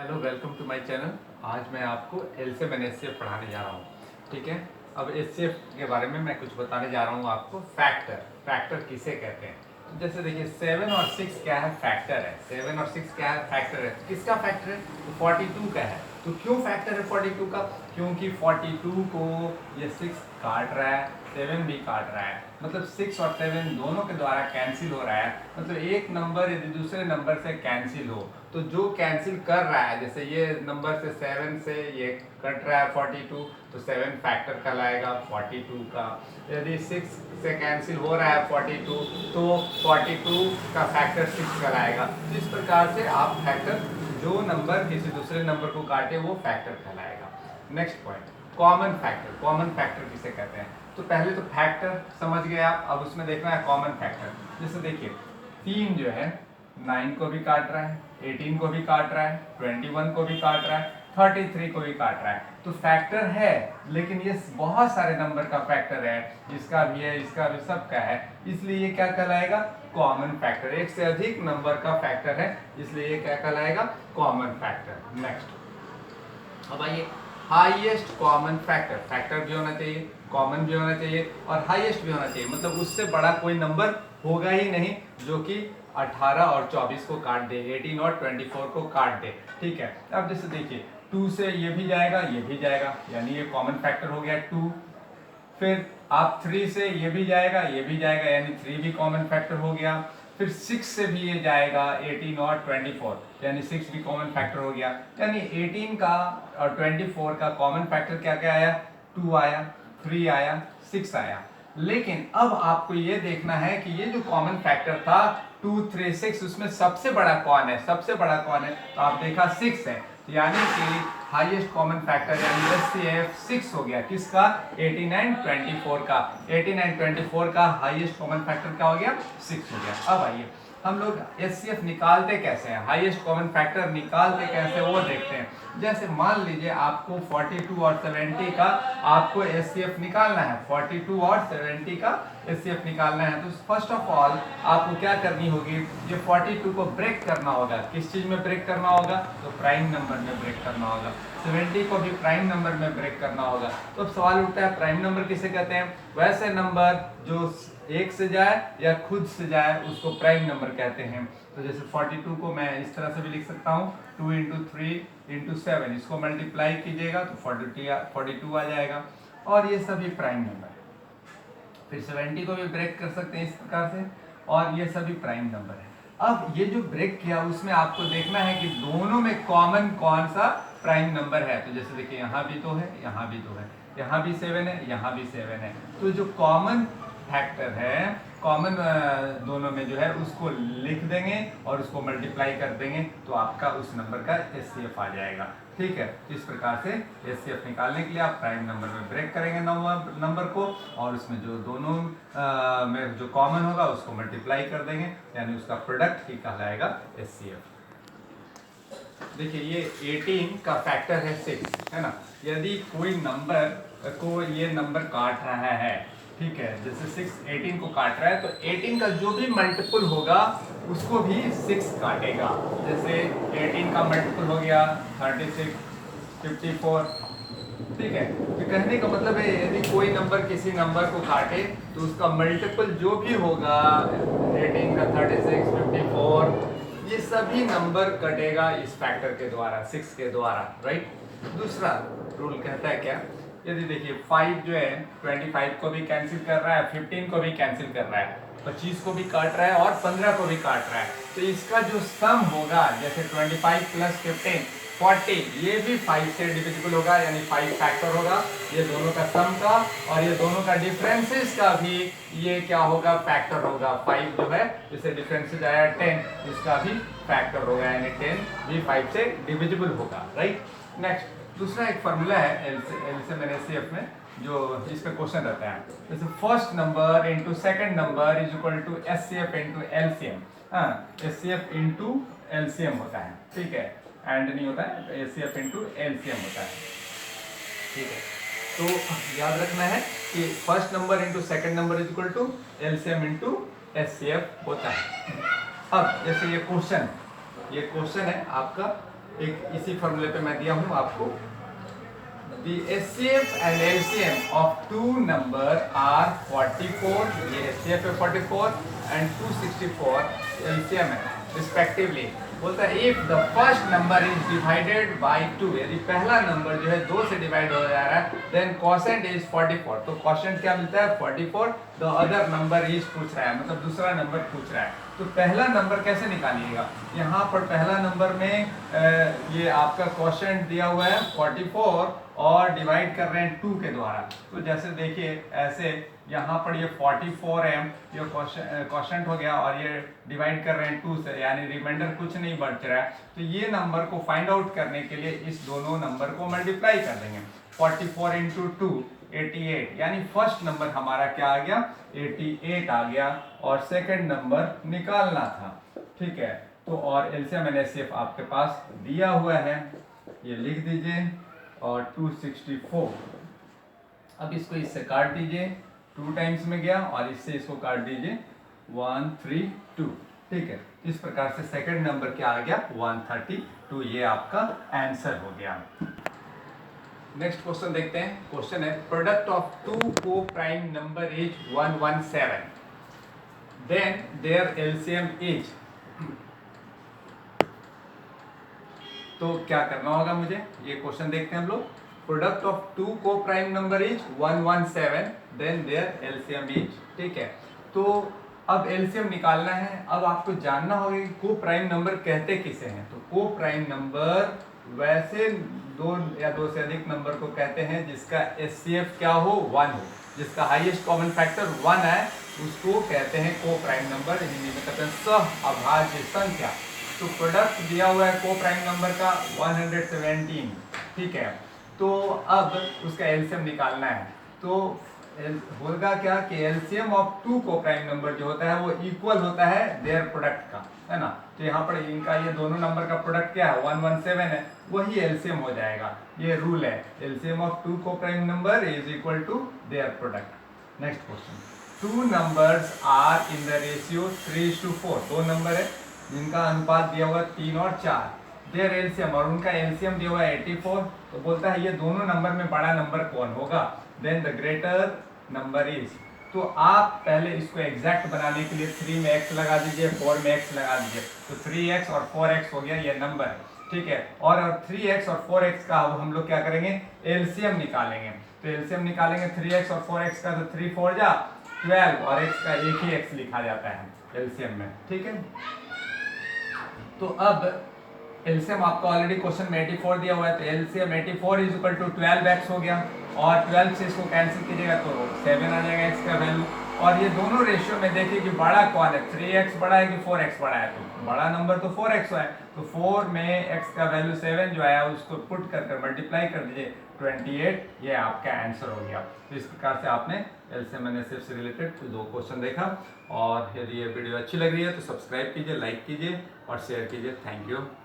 Hello, welcome to my channel. आज मैं आपको एलसीएम एंड एचसीएफ पढ़ाने जा रहा हूँ। ठीक है। अब एचसीएफ के बारे में मैं कुछ बताने जा रहा हूँ आपको। फैक्टर किसे कहते हैं? तो जैसे देखिए 7 और 6 क्या है? फैक्टर है। 7 और 6 क्या है? फैक्टर है। किसका फैक्टर है? तो 42 का है। तो क्यों फैक्टर है 42 का? क्योंकि 42 को ये 6 काट रहा है, 7 भी काट रहा है, मतलब 6 और 7 दोनों के द्वारा कैंसिल हो रहा है। मतलब एक नंबर यदि दूसरे नंबर से कैंसिल हो तो जो कैंसिल कर रहा है, जैसे ये नंबर से 7 से ये कट रहा है 42, तो 7 फैक्टर कहलाएगा 42 का। यदि 6 से कैंसिल हो रहा है 42, तो 42 का फैक्टर 6 कहलाएगा। तो इस प्रकार से आप फैक्टर, जो नंबर किसी दूसरे नंबर को काटे वो फैक्टर कहलाएगा। Next point, common factor. Common factor किसे कहते हैं? तो पहले तो फैक्टर समझ गए आप, अब उसमें देखना है कॉमन फैक्टर। जैसे देखिए 3 जो है 9 को भी काट रहा है, 18 को भी काट रहा है, 21 को भी काट रहा है, 33 को भी काट रहा है। तो फैक्टर है, लेकिन ये बहुत सारे नंबर का फैक्टर है, इसका भी है, इसका भी, सबका है, इसलिए ये क्या कहलाएगा? Common factor. एक से अधिक नंबर का फैक्टर है, इसलिए ये क्या कहलाएगा? Common factor. नेक्स्ट, अब आइए हाईएस्ट कॉमन फैक्टर। फैक्टर भी होना चाहिए, कॉमन भी होना चाहिए और हाईएस्ट भी होना चाहिए। मतलब उससे बड़ा कोई नंबर होगा ही नहीं जो कि 18 और 24 को काट दे, 18 और 24 को काट दे। ठीक है। अब जैसे देखिए 2 से ये भी जाएगा, ये भी जाएगा, यानी ये कॉमन फैक्टर हो गया 2। फिर आप 3 से ये भी जाएगा, ये भी जाएगा, यानी 3 भी कॉमन फैक्टर हो गया। फिर 6 से भी ये जाएगा, 18 और 24, यानी 6 भी कॉमन फैक्टर हो गया। यानी 18 का और 24 का कॉमन फैक्टर क्या क्या आया? 2 आया, 3 आया, 6 आया। लेकिन अब आपको ये देखना है कि ये जो कॉमन फैक्टर था 2, 3, 6, उसमें सबसे बड़ा कौन है? सबसे बड़ा कौन है? तो आप देखा 6 है, यानी कि हाईएस्ट कॉमन फैक्टर यानी एचसीएफ 6 हो गया। किसका? 89 24 का। 89 24 का हाईएस्ट कॉमन फैक्टर क्या हो गया? 6 हो गया। अब आइए हम लोग एचसीएफ निकालते कैसे हैं, हाईएस्ट कॉमन फैक्टर निकालते कैसे वो देखते हैं। जैसे मान लीजिए आपको 42 और 70 का आपको एचसीएफ निकालना है, 42 और 70 का एचसीएफ निकालना है। तो फर्स्ट ऑफ ऑल आपको क्या करनी होगी? ये 42 को ब्रेक करना होगा। किस चीज में ब्रेक करना होगा? तो प्राइम नंबर में ब्रेक करना होगा। 70 को भी प्राइम नंबर में ब्रेक करना होगा। तो अब सवाल उठता है प्राइम नंबर किसे कहते हैं? वैसे नंबर जो एक से जाए या खुद से जाए उसको प्राइम नंबर कहते हैं। तो जैसे 42 को मैं इस तरह से भी लिख सकता हूँ, 2 × 3 × 7, इसको मल्टीप्लाई कीजिएगा तो 42 आ जाएगा। और ये सभी प्राइम नंबर है। फिर 70 को भी ब्रेक कर सकते हैं इस प्रकार से, और ये सभी प्राइम नंबर है। अब ये जो ब्रेक किया उसमें आपको देखना है कि दोनों में कॉमन कौन सा प्राइम नंबर है। तो जैसे देखिए यहाँ भी तो है, यहाँ भी तो है, यहाँ भी 7 है, यहाँ भी 7 है। तो जो कॉमन फैक्टर है, कॉमन दोनों में जो है उसको लिख देंगे और उसको मल्टीप्लाई कर देंगे तो आपका उस नंबर का एचसीएफ आ जाएगा। ठीक है। इस प्रकार से एचसीएफ निकालने के लिए आप प्राइम नंबर में ब्रेक करेंगे नंबर को, और उसमें जो दोनों में जो कॉमन होगा उसको मल्टीप्लाई कर देंगे, यानी उसका प्रोडक्ट ही कहलाएगा एचसीएफ। देखिए ये 18 का फैक्टर है 6, है ना। यदि कोई नंबर को ये नंबर काट रहा है, ठीक है, जैसे 6 18 को काट रहा है, तो 18 का जो भी मल्टीपल होगा उसको भी 6 काटेगा। जैसे 18 का मल्टीपल हो गया 36, 54। ठीक है। तो कहने का मतलब है यदि कोई नंबर किसी नंबर को काटे तो उसका मल्टीपल जो भी होगा, 18 का 36, 54, ये सभी नंबर कटेगा इस फैक्टर के द्वारा, 6 के द्वारा, राइट। दूसरा रूल कहता है क्या? यदि देखिए 5 जो है 25 को भी कैंसिल कर रहा है, 15 को भी कैंसिल कर रहा है, 25 को भी काट रहा है और 15 को भी काट रहा है, तो इसका जो सम होगा, जैसे 25 + 15 40, ये भी 5 से डिविजिबल होगा, यानी 5 फैक्टर होगा ये दोनों का सम का, और ये दोनों का डिफरेंसेस का भी ये क्या होगा? फैक्टर होगा। 5 जो है इसे डिफरेंसेस आया 10, इसका भी फैक्टर होगा, यानी 10 भी 5 से डिविजिबल होगा, राइट। नेक्स्ट, दूसरा एक फॉर्मूला है एलसीएम एंड एचसीएफ में, जो इस पे क्वेश्चन रहता है, जैसे first number into second number is equal to HCF into LCM. हाँ, एचसीएफ इनटू एलसीएम होता है, ठीक है, एंड नहीं होता है, एचसीएफ इनटू एलसीएम होता है। ठीक है। तो याद रखना है कि first number into second number is equal to LCM into HCF होता है। अब जैसे ये क्वेश्चन है आपका एक इसी फॉर्मूले पे मैं दिया हूँ आपको। The HCF and LCM of two number are 44, ये HCF है 44 and 264 LCM है respectively। बोलता है if the first number is divided by 2, यदि पहला नंबर जो है 2 से डिवाइड हो जा रहा है then quotient is 44, तो quotient क्या मिलता है 44, the other number is पूछ रहा है, मतलब दूसरा नंबर पूछ रहा है। तो पहला नंबर कैसे निकालिएगा, यहाँ पर पहला नंबर में ये आपका क्वेश्चन दिया हुआ है 44 और डिवाइड कर रहे हैं 2 के द्वारा। तो जैसे देखिए ऐसे यहाँ पर ये 44 है, ये क्वेश्चन हो गया और ये डिवाइड कर रहे हैं 2 से, यानी रिमाइंडर कुछ नहीं बच रहा है। तो ये नंबर को फाइंड आउट करने के लिए इस दोनों नंबर को मल्टीप्लाई कर देंगे। 44 इंटू 2 88, यानी फर्स्ट नंबर हमारा क्या आ गया 88 आ गया और सेकंड नंबर निकालना था। ठीक है, तो और एलसीएम एंड एचसीएफ आपके पास दिया हुआ है, ये लिख दीजिए और 264। अब इसको इससे काट दीजिए, 2 टाइम्स में गया और इससे इसको काट दीजिए 132। ठीक है, इस प्रकार से सेकंड नंबर क्या आ गया 132, ये आपका आंसर हो गया। नेक्स्ट क्वेश्चन देखते हैं। क्वेश्चन है product of two coprime number is 117, then their LCM is. तो क्या करना होगा मुझे, ये क्वेश्चन देखते हैं हम लोग। Product of two coprime number is 117, then their LCM is. ठीक है, तो अब एलसीएम निकालना है। अब आपको जानना होगा कि को प्राइम नंबर कहते किसे हैं। तो को प्राइम नंबर वैसे दो या दो से अधिक नंबर को कहते हैं जिसका एचसीएफ क्या हो 1 हो, जिसका हाईएस्ट कॉमन फैक्टर 1 है, उसको कहते हैं को प्राइम नंबर। हिंदी में कहते हैं सहअभाज्य संख्या। तो प्रोडक्ट दिया हुआ है को प्राइम नंबर का 117। ठीक है, तो अब उसका एलसीएम निकालना है। तो होगा क्या कि LCM of two coprime number जो होता है वो इक्वल होता है देयर प्रोडक्ट का, है ना। तो यहाँ पर इनका ये दोनों नंबर का प्रोडक्ट क्या है 117 है, वही एलसीएम हो जाएगा। ये रूल है, LCM of two coprime number is equal to their product. Next question, two numbers are in the ratio 3:4, दो नंबर है जिनका अनुपात दिया हुआ 3 और 4, देयर एलसीएम, और उनका एलसीएम दिया हुआ है 84। तो बोलता है ये दोनों नंबर में बड़ा नंबर कौन होगा, then the greater number is. तो आप पहले इसको एग्जैक्ट बनाने के लिए 3 में x लगा दीजिए, 4 में x लगा दीजिए, तो 3x और 4x हो गया ये नंबर है। ठीक है, और 3x और 4x का अब हम लोग क्या करेंगे एलसीएम निकालेंगे। तो एलसीएम निकालेंगे 3x और 4x का, तो 3 4 जा 12 और x का एक ही x लिखा जाता है एलसीएम में। ठीक है, तो अब एलसीएम आपको ऑलरेडी क्वेश्चन में 84 दिया हुआ है, तो LCM 84 is equal to 12x हो गया, और 12 से इसको कैंसिल कीजिएगा तो 7 आ जाएगा x का वैल्यू। और ये दोनों रेशियो में देखिए कि बड़ा कौन है, 3x बड़ा है कि 4x बड़ा है। तो बड़ा नंबर तो 4x है, तो 4 में x का वैल्यू 7 जो आया उसको पुट कर मल्टीप्लाई कर दीजिए 28, ये आपका आंसर हो गया। तो इस प्रकार से आपने एलसीएम एंड एचसीएफ से रिलेटेड 2 क्वेश्चन देखा। और यदि ये वीडियो अच्छी लग रही है तो सब्सक्राइब कीजिए, लाइक कीजिए और शेयर कीजिए। Thank you.